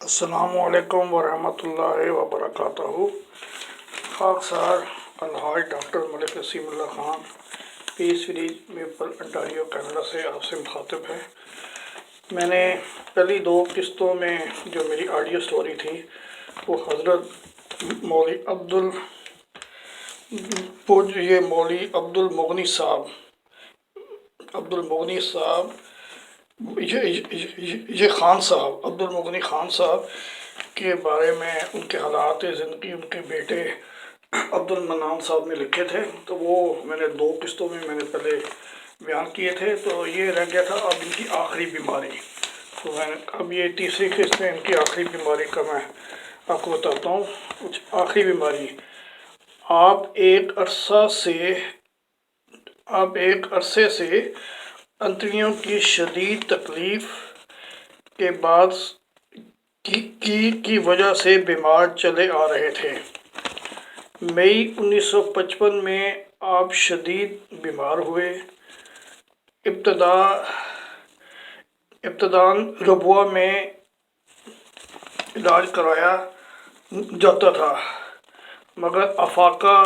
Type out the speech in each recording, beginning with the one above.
السلام علیکم ورحمۃ اللہ وبرکاتہ۔ خاک سار الحاج ڈاکٹر ملک رسیم اللہ خان، پیس ولیج میپل انٹاریو کینیڈا سے آپ سے مخاطب ہے۔ میں نے پہلی 2 قسطوں میں جو میری آڈیو سٹوری تھی وہ حضرت مولوی عبدالمغنی صاحب یہ خان صاحب عبدالمغنی خان صاحب کے بارے میں، ان کے حالات زندگی ان کے بیٹے عبدالمنان صاحب نے لکھے تھے، تو وہ میں نے 2 قسطوں میں نے پہلے بیان کیے تھے۔ تو یہ رہ گیا تھا اب ان کی آخری بیماری، تو اب یہ تیسری قسط میں ان کی آخری بیماری کا میں آپ کو بتاتا ہوں۔ کچھ آخری بیماری، آپ ایک عرصے سے انتڑیوں کی شدید تکلیف کے بعد کی وجہ سے بیمار چلے آ رہے تھے۔ مئی 1955 میں آپ شدید بیمار ہوئے۔ ابتداً ربوہ میں علاج کرایا جاتا تھا مگر افاقہ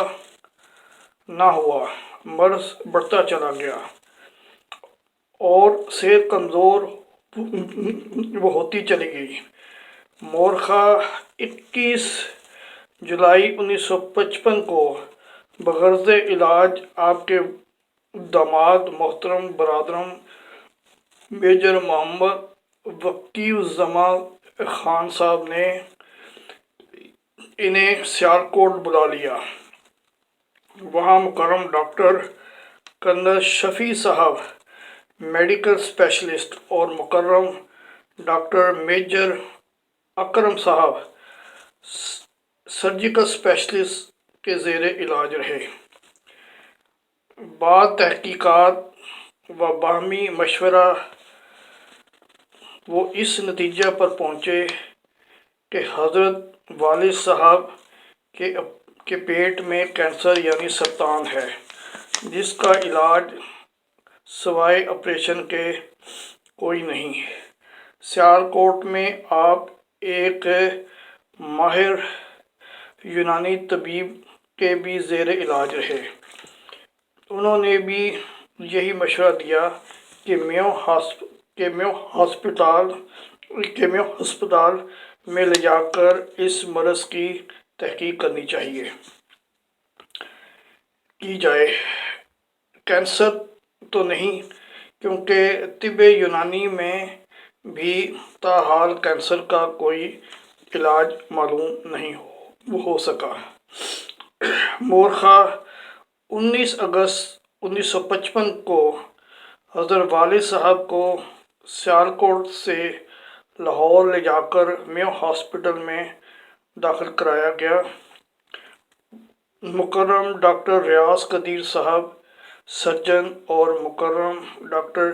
نہ ہوا، مرض بڑھتا چلا گیا اور صحت کمزور ہوتی چلی گئی۔ مورخہ 21 جولائی 1955 کو بغرض علاج آپ کے داماد محترم برادرم میجر محمد وقی الزماں خان صاحب نے انہیں سیالکوٹ بلا لیا۔ وہاں مکرم ڈاکٹر کرنل شفیع صاحب میڈیکل اسپیشلسٹ اور مکرم ڈاکٹر میجر اکرم صاحب سرجیکل اسپیشلسٹ کے زیر علاج رہے۔ بعد تحقیقات و باہمی مشورہ وہ اس نتیجہ پر پہنچے کہ حضرت والد صاحب کے پیٹ میں کینسر یعنی سرطان ہے، جس کا علاج سوائے آپریشن کے کوئی نہیں۔ سیالکوٹ میں آپ ایک ماہر یونانی طبیب کے بھی زیر علاج رہے۔ انہوں نے بھی یہی مشورہ دیا کہ میو ہسپتال میں لے جا کر اس مرض کی تحقیق کی جائے۔ کینسر تو نہیں، کیونکہ طب یونانی میں بھی تاحال کینسر کا کوئی علاج معلوم نہیں ہو سکا۔ مورخہ 19 اگست 1955 کو حضرت والد صاحب کو سیالکوٹ سے لاہور لے جا کر میو ہاسپٹل میں داخل کرایا گیا۔ مکرم ڈاکٹر ریاض قدیر صاحب سرجن اور مکرم ڈاکٹر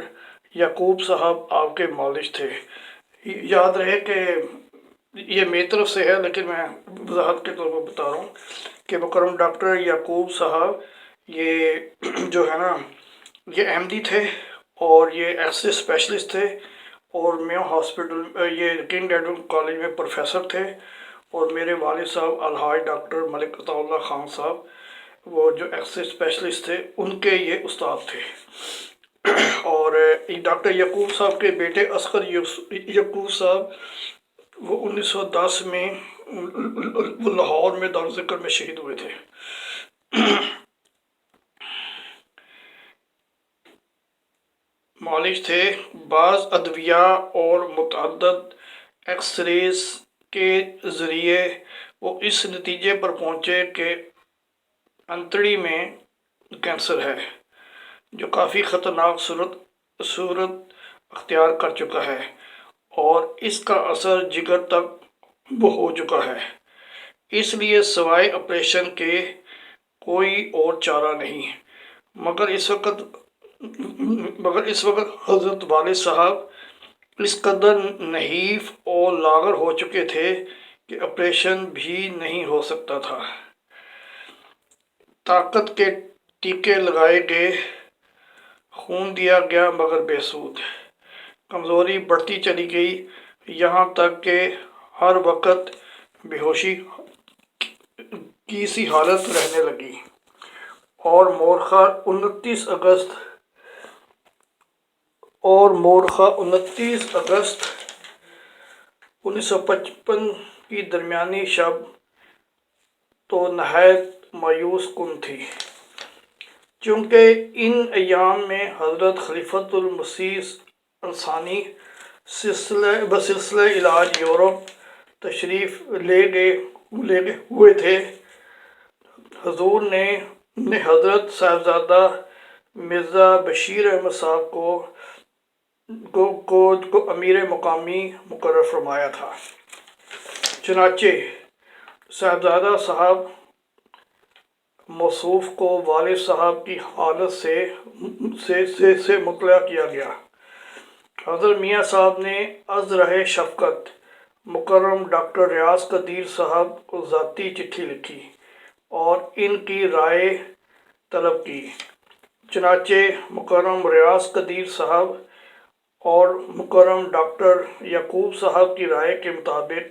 یعقوب صاحب آپ کے معالج تھے۔ یاد رہے کہ یہ میری طرف سے ہے، لیکن میں وضاحت کے طور پر بتا رہا ہوں کہ مکرم ڈاکٹر یعقوب صاحب یہ جو ہے نا، یہ احمدی تھے اور یہ ایسے اسپیشلسٹ تھے اور میو ہاسپٹل یہ کنگ ایڈورڈ کالج میں پروفیسر تھے، اور میرے والد صاحب الحاج ڈاکٹر ملک عطا اللہ خان صاحب وہ جو ایکسرے اسپیشلسٹ تھے، ان کے یہ استاد تھے۔ اور ڈاکٹر یعقوب صاحب کے بیٹے اصغر یعقوب صاحب وہ 1910 میں لاہور میں دارالذکر میں شہید ہوئے تھے۔ معالج تھے۔ بعض ادویہ اور متعدد ایکسریز کے ذریعے وہ اس نتیجے پر پہنچے کہ انتڑی میں کینسر ہے، جو کافی خطرناک صورت اختیار کر چکا ہے اور اس کا اثر جگر تک ہو چکا ہے۔ اس لیے سوائے آپریشن کے کوئی اور چارہ نہیں۔ مگر اس وقت حضرت والد صاحب اس قدر نحیف اور لاغر ہو چکے تھے کہ آپریشن بھی نہیں ہو سکتا تھا۔ طاقت کے ٹیکے لگائے گئے، خون دیا گیا مگر بے سود۔ کمزوری بڑھتی چلی گئی، یہاں تک کہ ہر وقت بیہوشی کی سی حالت رہنے لگی، اور مورخہ 29 اگست 1955 کی درمیانی شب تو نہایت مایوس کن تھی، چونکہ ان ایام میں حضرت خلیفۃ المسیح الثانی بسلسلہ علاج یورپ تشریف لے گئے ہوئے تھے۔ حضور نے حضرت صاحبزادہ مرزا بشیر احمد صاحب کو امیر مقامی مقرر فرمایا تھا۔ چنانچہ صاحبزادہ صاحب موصوف کو والد صاحب کی حالت سے مطلع کیا گیا۔ حضرت میاں صاحب نے ازرہ شفقت مکرم ڈاکٹر ریاض قدیر صاحب کو ذاتی چٹھی لکھی اور ان کی رائے طلب کی۔ چنانچہ مکرم ریاض قدیر صاحب اور مکرم ڈاکٹر یعقوب صاحب کی رائے کے مطابق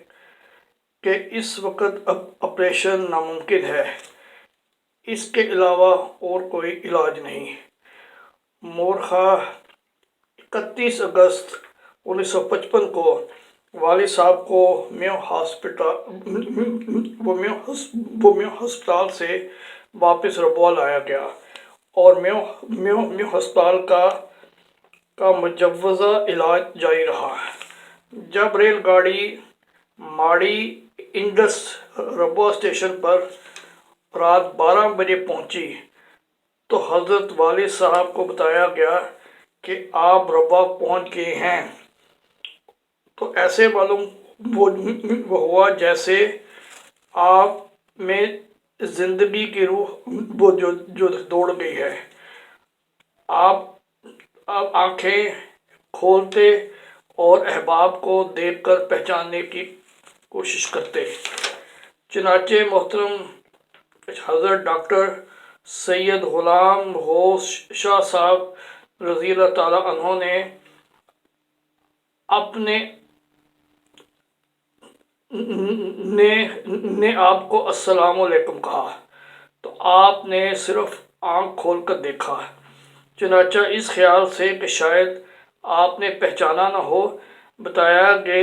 کہ اس وقت آپریشن ناممکن ہے، اس کے علاوہ اور کوئی علاج نہیں، مورخہ 31 اگست 1955 کو والد صاحب کو میو ہسپتال سے واپس ربوہ لایا گیا اور میو ہسپتال کا مجوزہ علاج جاری رہا۔ جب ریل گاڑی ماڑی انڈس ربوہ اسٹیشن پر رات 12 بجے پہنچی تو حضرت والد صاحب کو بتایا گیا کہ آپ ربوہ پہنچ گئے ہیں، تو ایسے معلوم ہوا جیسے آپ میں زندگی کی روح جو دوڑ گئی ہے۔ آپ آنکھیں کھولتے اور احباب کو دیکھ کر پہچاننے کی کوشش کرتے۔ چنانچہ محترم حضرت ڈاکٹر سید غلام محمود شاہ صاحب رضی اللہ تعالیٰ عنہ نے آپ کو السلام علیکم کہا تو آپ نے صرف آنکھ کھول کر دیکھا۔ چنانچہ اس خیال سے کہ شاید آپ نے پہچانا نہ ہو، بتایا کہ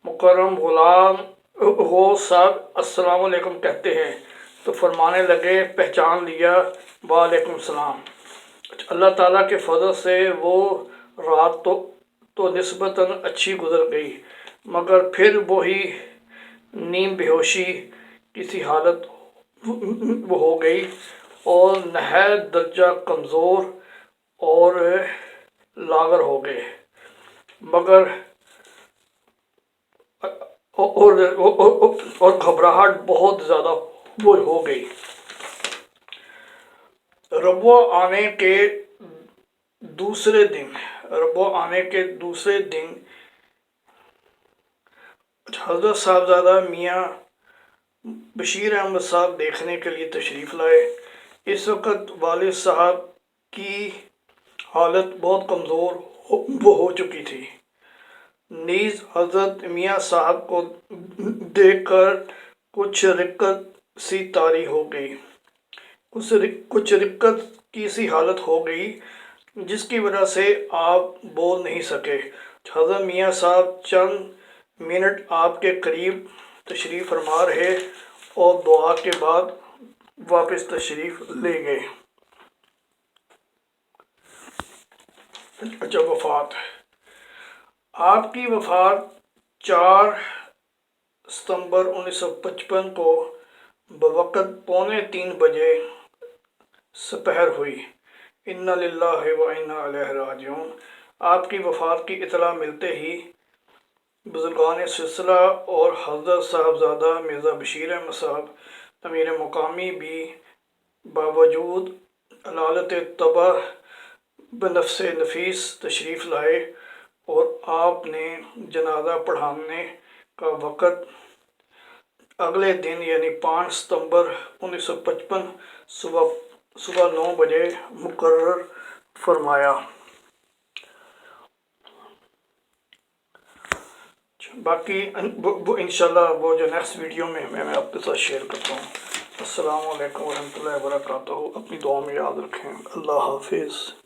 مکرم غلام محمود صاحب السلام علیکم کہتے ہیں، تو فرمانے لگے پہچان لیا، وعلیکم السلام۔ اللہ تعالیٰ کے فضل سے وہ رات تو نسبتاً اچھی گزر گئی، مگر پھر وہی نیم بیہوشی کی سی حالت ہو گئی اور نہایت درجہ کمزور اور لاغر ہو گئے، مگر اور گھبراہٹ بہت زیادہ ہو گئی۔ ربوہ آنے کے دوسرے دن حضرت صاحبزادہ میاں بشیر احمد صاحب دیکھنے کے لیے تشریف لائے۔ اس وقت والد صاحب کی حالت بہت کمزور ہو چکی تھی، نیز حضرت میاں صاحب کو دیکھ کر کچھ رقت سی طاری ہو گئی، کچھ رقت کی سی حالت ہو گئی جس کی وجہ سے آپ بول نہیں سکے۔ حضرت میاں صاحب چند منٹ آپ کے قریب تشریف فرما رہے اور دعا کے بعد واپس تشریف لے گئے۔ وفات آپ کی وفات 4 ستمبر 1955 کو بوقت 2:45 بجے سپہر ہوئی۔ انا للہ و انا الیہ راجعون۔ آپ کی وفات کی اطلاع ملتے ہی بزرگان سلسلہ اور حضرت صاحبزادہ مرزا بشیر احمد صاحب امیر مقامی بھی باوجود علالت طبع بنفس نفیس تشریف لائے اور آپ نے جنازہ پڑھانے کا وقت اگلے دن یعنی 5 ستمبر 1955 صبح 9 بجے مقرر فرمایا۔ باقی وہ انشاءاللہ وہ جو نیکسٹ ویڈیو میں میں آپ کے ساتھ شیئر کرتا ہوں۔ السلام علیکم ورحمۃ اللہ وبرکاتہ، اپنی دعا میں یاد رکھیں، اللہ حافظ۔